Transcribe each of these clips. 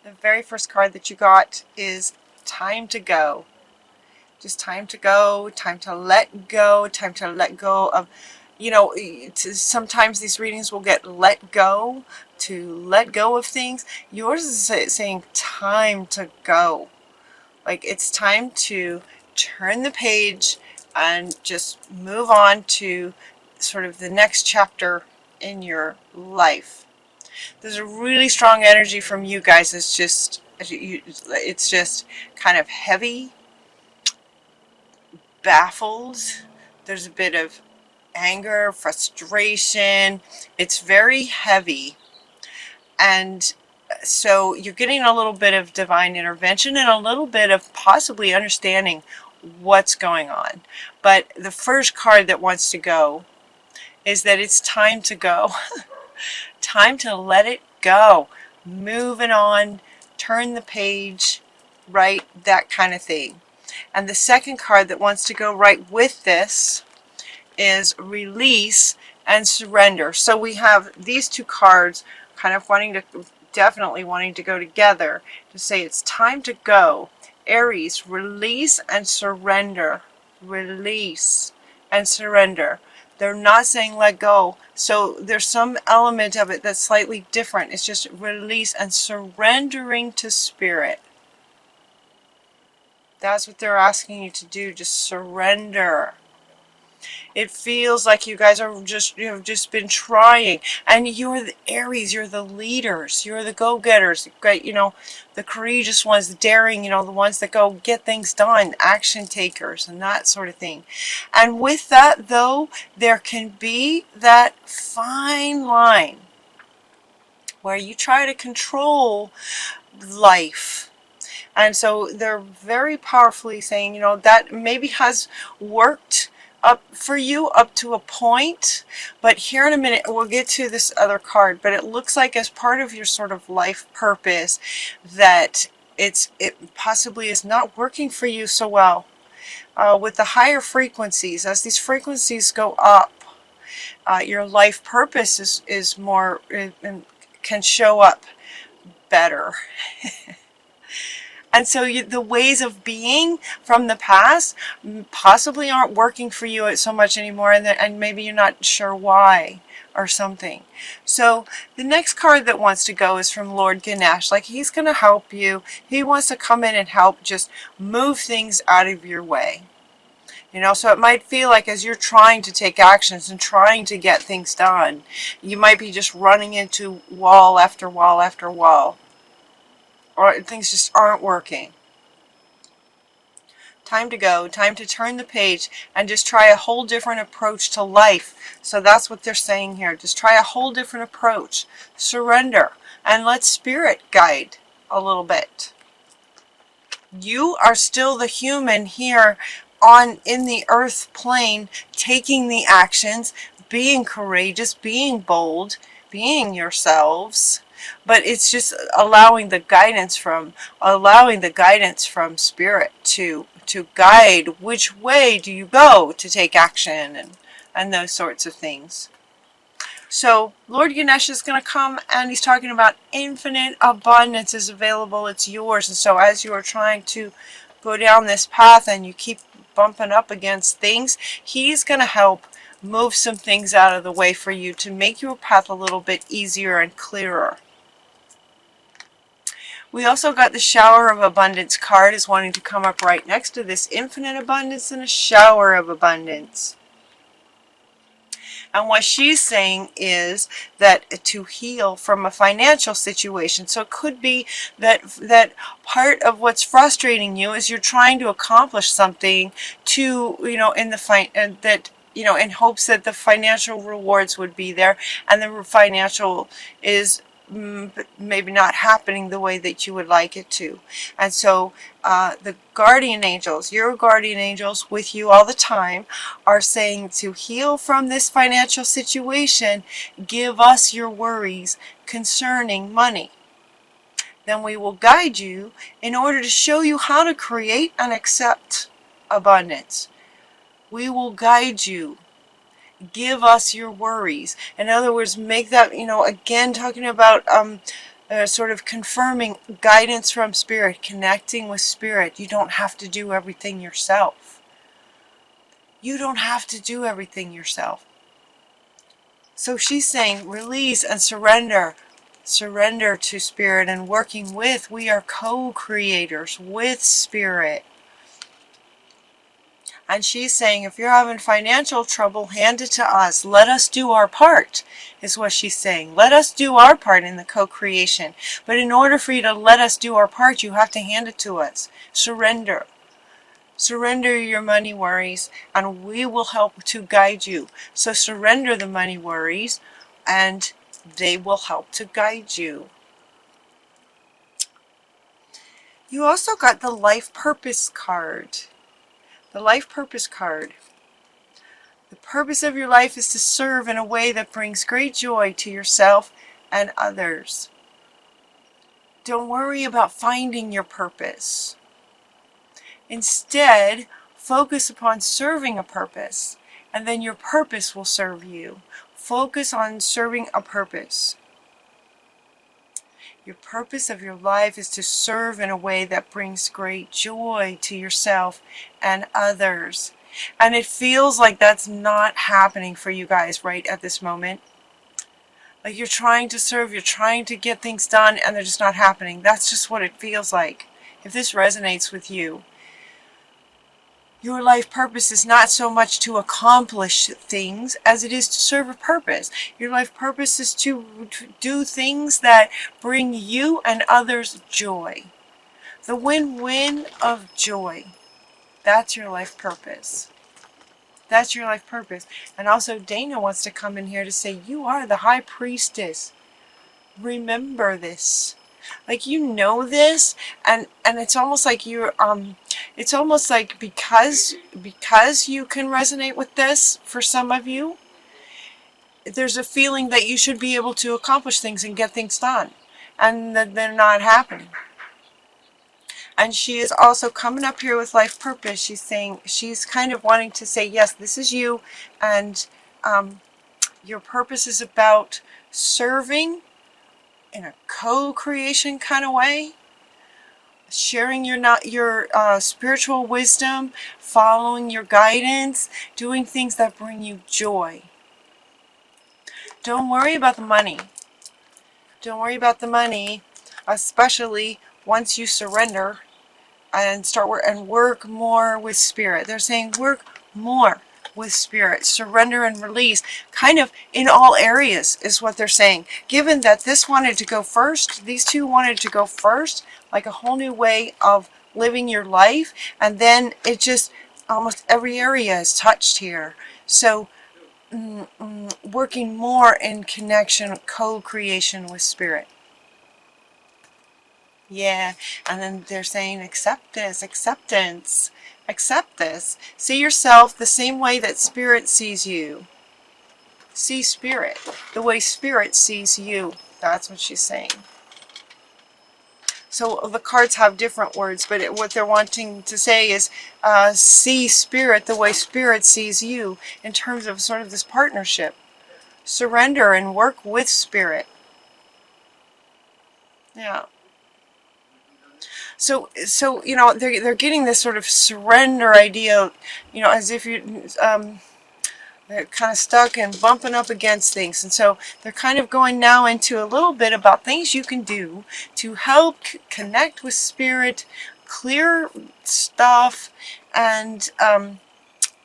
The very first card that you got is time to go. Just time to go, time to let go, time to let go of, sometimes these readings will get let go, to let go of things. Yours is saying time to go. Like it's time to turn the page and just move on to sort of the next chapter in your life. There's a really strong energy from you guys. It's just kind of heavy, baffled. There's a bit of anger, frustration. It's very heavy. And so you're getting a little bit of divine intervention and a little bit of possibly understanding what's going on. But the first card that wants to go is that it's time to go. Time to let it go. Moving on, turn the page, right? That kind of thing. And the second card that wants to go right with this is release and surrender. So we have these two cards kind of definitely wanting to go together to say it's time to go. Aries, release and surrender. Release and surrender. They're not saying let go. So there's some element of it that's slightly different. It's just release and surrendering to spirit. That's what they're asking you to do. Just surrender. It feels like you guys are you've just been trying, and you're the Aries, you're the leaders, you're the go-getters, the courageous ones, the daring, the ones that go get things done, action takers, and that sort of thing. And with that, though, there can be that fine line where you try to control life. And so they're very powerfully saying, that maybe has worked up for you up to a point, but here in a minute we'll get to this other card. But it looks like as part of your sort of life purpose that it possibly is not working for you so well with the higher frequencies. As these frequencies go up, your life purpose is more can show up better. And so the ways of being from the past possibly aren't working for you so much anymore, and maybe you're not sure why or something. So the next card that wants to go is from Lord Ganesh. Like he's going to help you. He wants to come in and help just move things out of your way. So it might feel like as you're trying to take actions and trying to get things done, you might be just running into wall after wall after wall. Or things just aren't working. Time to go, time to turn the page and just try a whole different approach to life. So that's what they're saying here. Just try a whole different approach. Surrender and let spirit guide a little bit. You are still the human here in the earth plane, taking the actions, being courageous, being bold, being yourselves. But it's just allowing the guidance from spirit to guide which way do you go to take action and those sorts of things. So Lord Ganesh is going to come and he's talking about infinite abundance is available. It's yours. And so as you are trying to go down this path and you keep bumping up against things, he's going to help move some things out of the way for you to make your path a little bit easier and clearer. We also got the Shower of Abundance card is wanting to come up right next to this infinite abundance and a shower of abundance. And what she's saying is that to heal from a financial situation. So it could be that part of what's frustrating you is you're trying to accomplish something to, in hopes that the financial rewards would be there, and the financial is maybe not happening the way that you would like it to. And so the guardian angels, your guardian angels with you all the time, are saying to heal from this financial situation, give us your worries concerning money. Then we will guide you in order to show you how to create and accept abundance. We will guide you. Give us your worries. In other words, make that, again, talking about sort of confirming guidance from Spirit, connecting with Spirit. You don't have to do everything yourself. You don't have to do everything yourself. So she's saying release and surrender. Surrender to Spirit and working with. We are co-creators with Spirit. And she's saying, if you're having financial trouble, hand it to us. Let us do our part, is what she's saying. Let us do our part in the co-creation. But in order for you to let us do our part, you have to hand it to us. Surrender. Surrender your money worries, and we will help to guide you. So surrender the money worries, and they will help to guide you. You also got the life purpose card. The life purpose card. The purpose of your life is to serve in a way that brings great joy to yourself and others. Don't worry about finding your purpose. Instead, focus upon serving a purpose, and then your purpose will serve you. Focus on serving a purpose. Your purpose of your life is to serve in a way that brings great joy to yourself and others. And it feels like that's not happening for you guys right at this moment. Like you're trying to serve, you're trying to get things done, and they're just not happening. That's just what it feels like. If this resonates with you, your life purpose is not so much to accomplish things as it is to serve a purpose. Your life purpose is to do things that bring you and others joy. The win-win of joy. That's your life purpose. That's your life purpose. And also Dana wants to come in here to say, you are the high priestess. Remember this. Like you know this, and it's almost like you're it's almost like because you can resonate with this for some of you, there's a feeling that you should be able to accomplish things and get things done, and that they're not happening. And she is also coming up here with life purpose. She's saying, she's kind of wanting to say, yes, this is you, and your purpose is about serving in a co-creation kind of way, sharing your spiritual wisdom, following your guidance, doing things that bring you joy. Don't worry about the money. Don't worry about the money, especially once you surrender and work more with Spirit. They're saying work more with Spirit. Surrender and release, kind of in all areas is what they're saying. Given that this wanted to go first, these two wanted to go first, like a whole new way of living your life, and then it just, almost every area is touched here. So working more in connection, co-creation with Spirit. Yeah, and then they're saying accept this, acceptance. Accept this. See yourself the same way that Spirit sees you. See Spirit the way Spirit sees you. That's what she's saying. So the cards have different words, but what they're wanting to say is see Spirit the way Spirit sees you in terms of sort of this partnership. Surrender and work with Spirit. Yeah. So you know, they're getting this sort of surrender idea, you know, as if you they're kind of stuck and bumping up against things. And so they're kind of going now into a little bit about things you can do to help connect with Spirit, clear stuff, and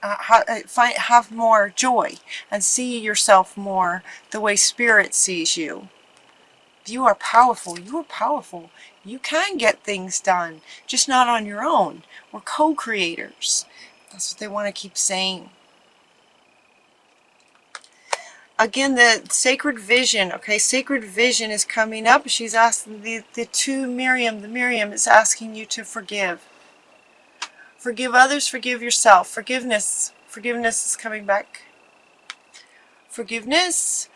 have more joy and see yourself more the way Spirit sees you. You are powerful. You are powerful. You can get things done, just not on your own. We're co-creators. That's what they want to keep saying. Again, the sacred vision. Okay, sacred vision is coming up. She's asking the Miriam is asking you to forgive. Forgive others, forgive yourself. Forgiveness. Forgiveness is coming back. Forgiveness.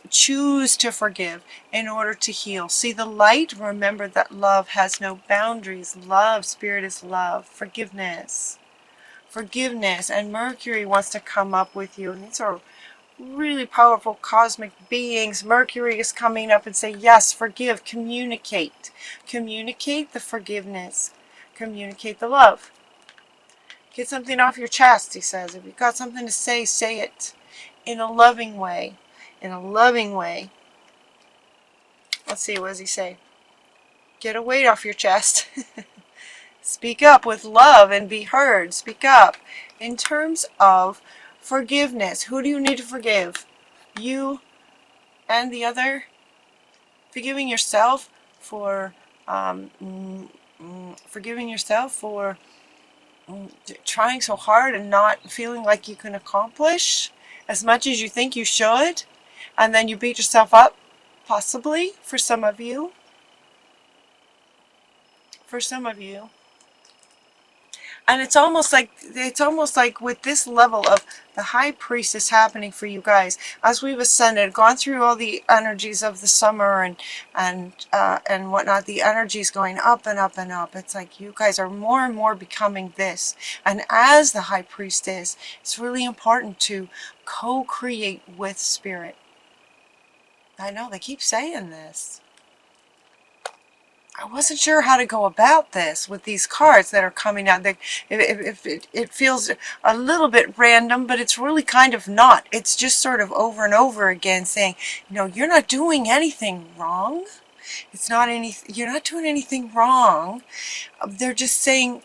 Choose to forgive in order to heal. See the light. Remember that love has no boundaries. Love, Spirit is love. Forgiveness. Forgiveness. And Mercury wants to come up with you. And these are really powerful cosmic beings. Mercury is coming up and say, yes, forgive, communicate. Communicate the forgiveness. Communicate the love. Get something off your chest, he says. If you've got something to say it in a loving way. In a loving way. Let's see, what does he say? Get a weight off your chest. Speak up with love and be heard. Speak up. In terms of forgiveness, who do you need to forgive? You and the other? Forgiving yourself for forgiving yourself for trying so hard and not feeling like you can accomplish as much as you think you should, and then you beat yourself up, possibly, for some of you. For some of you. And it's almost like with this level of the high priestess happening for you guys, as we've ascended, gone through all the energies of the summer and whatnot, the energies going up and up and up. It's like you guys are more and more becoming this. And as the high priestess, it's really important to co-create with spirit. I know they keep saying this. I wasn't sure how to go about this with these cards that are coming out. It feels a little bit random, but it's really kind of not. It's just sort of over and over again saying, you know, you're not doing anything wrong. You're not doing anything wrong. They're just saying,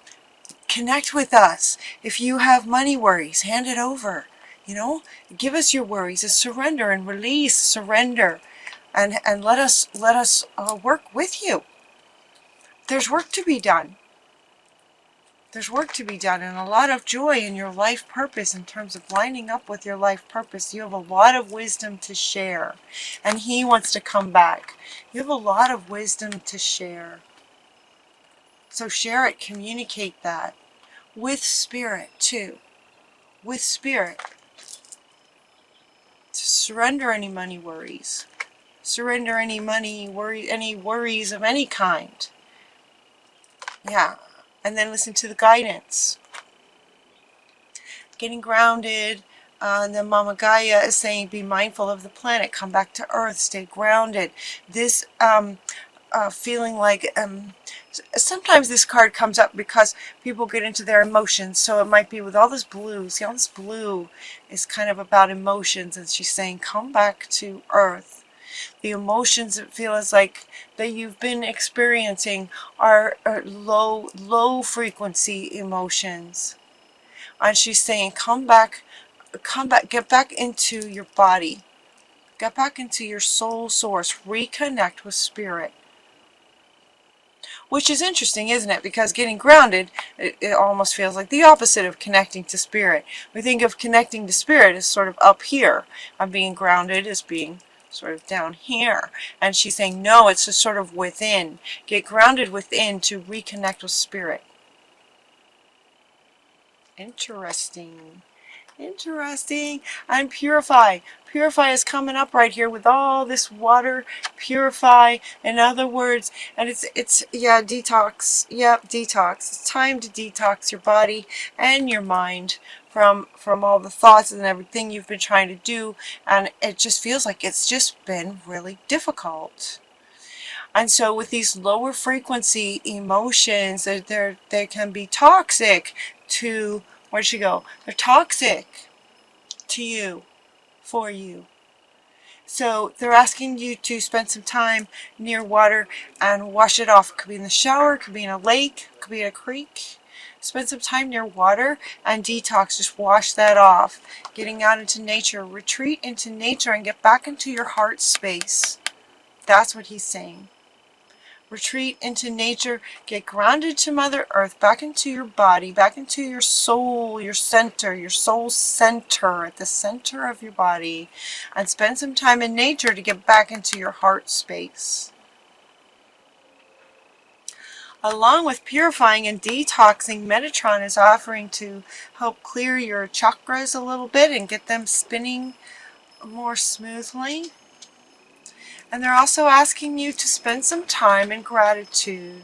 connect with us. If you have money worries, hand it over. You know, give us your worries. Surrender and release, surrender, and let us work with you. There's work to be done. There's work to be done and a lot of joy in your life purpose in terms of lining up with your life purpose. You have a lot of wisdom to share, and he wants to come back. You have a lot of wisdom to share. So share it, communicate that with spirit too. With spirit. Surrender any money worries. Surrender any worries of any kind. Yeah. And then listen to the guidance. Getting grounded. And then Mama Gaia is saying, be mindful of the planet. Come back to Earth. Stay grounded. This feeling like... sometimes this card comes up because people get into their emotions. So it might be with all this blue. See, all this blue is kind of about emotions. And she's saying, come back to Earth. The emotions that feel as like that you've been experiencing are low frequency emotions. And she's saying, come back, get back into your body. Get back into your soul source. Reconnect with spirit. Which is interesting, isn't it? Because getting grounded, it almost feels like the opposite of connecting to spirit. We think of connecting to spirit as sort of up here. And being grounded as being sort of down here. And she's saying, no, it's just sort of within. Get grounded within to reconnect with spirit. Interesting. Interesting. And purify. Purify is coming up right here with all this water. Purify, in other words, and it's yeah, detox. Yep, detox. It's time to detox your body and your mind from all the thoughts and everything you've been trying to do, and it just feels like it's just been really difficult. And so with these lower frequency emotions, they can be toxic to, where'd she go? They're toxic to you, for you. So they're asking you to spend some time near water and wash it off. It could be in the shower, it could be in a lake, it could be in a creek. Spend some time near water and detox. Just wash that off. Getting out into nature. Retreat into nature and get back into your heart space. That's what he's saying. Retreat into nature, get grounded to Mother Earth, back into your body, back into your soul, your center, your soul center, at the center of your body, and spend some time in nature to get back into your heart space. Along with purifying and detoxing, Metatron is offering to help clear your chakras a little bit and get them spinning more smoothly. And they're also asking you to spend some time in gratitude.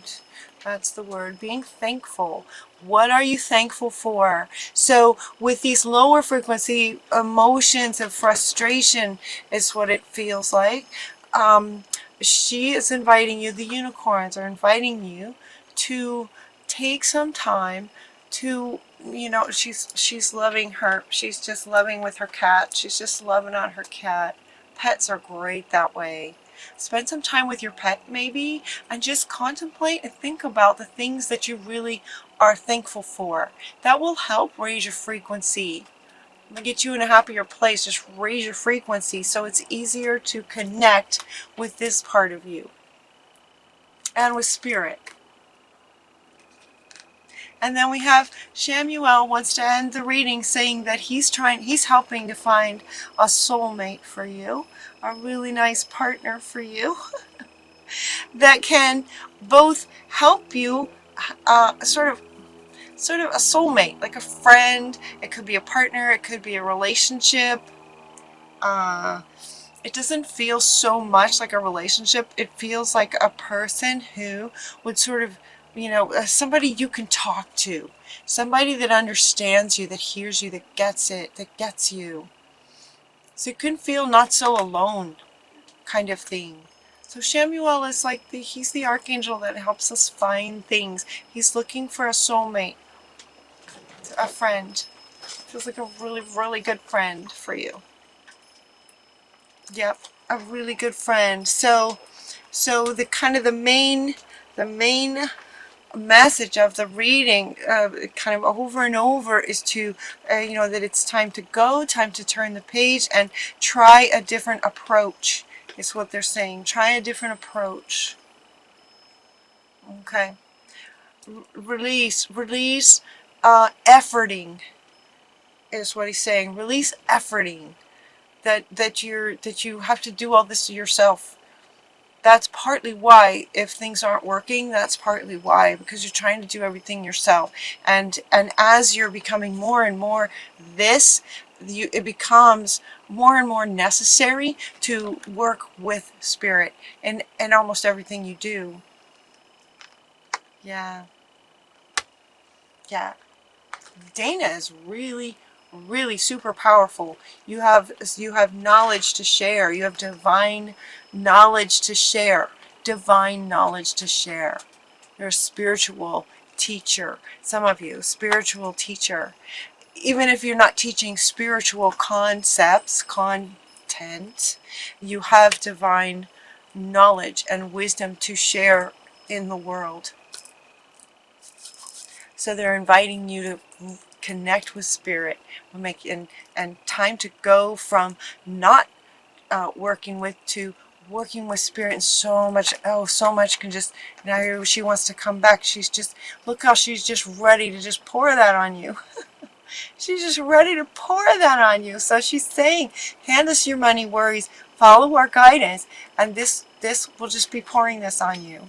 That's the word, being thankful. What are you thankful for? So with these lower frequency emotions of frustration is what it feels like. She is inviting you, the unicorns are inviting you to take some time to, you know, she's loving her. She's just loving with her cat. She's just loving on her cat. Pets are great that way. Spend some time with your pet maybe and just contemplate and think about the things that you really are thankful for. That will help raise your frequency. Get you in a happier place. Just raise your frequency so it's easier to connect with this part of you and with spirit. And then we have Shamuel wants to end the reading saying that he's helping to find a soulmate for you, a really nice partner for you that can both help you, sort of a soulmate, like a friend. It could be a partner, it could be a relationship. It doesn't feel so much like a relationship. It feels like a person who would sort of, you know, somebody you can talk to. Somebody that understands you, that hears you, that gets it, that gets you. So it can feel not so alone kind of thing. So Shamuel is like, he's the archangel that helps us find things. He's looking for a soulmate, a friend. Feels like a really, really good friend for you. Yep, a really good friend. So the kind of the main message of the reading, kind of over and over, is to, you know, that it's time to go, time to turn the page and try a different approach, is what they're saying. Try a different approach. Okay. Release, efforting is what he's saying. Release efforting. That you have to do all this yourself. That's partly why, if things aren't working, that's partly why, because you're trying to do everything yourself. And as you're becoming more and more this, it becomes more and more necessary to work with spirit in almost everything you do. Yeah. Yeah. Dana is really, really super powerful. You have knowledge to share. You have divine knowledge to share. Divine knowledge to share. You're a spiritual teacher. Some of you, spiritual teacher. Even if you're not teaching spiritual concepts, content, you have divine knowledge and wisdom to share in the world. So they're inviting you to connect with spirit, and time to go from not working with to working with spirit. And so much can just, now she wants to come back. She's just, look how she's just ready to just pour that on you. She's just ready to pour that on you. So she's saying, hand us your money worries, follow our guidance, and this will just be pouring this on you.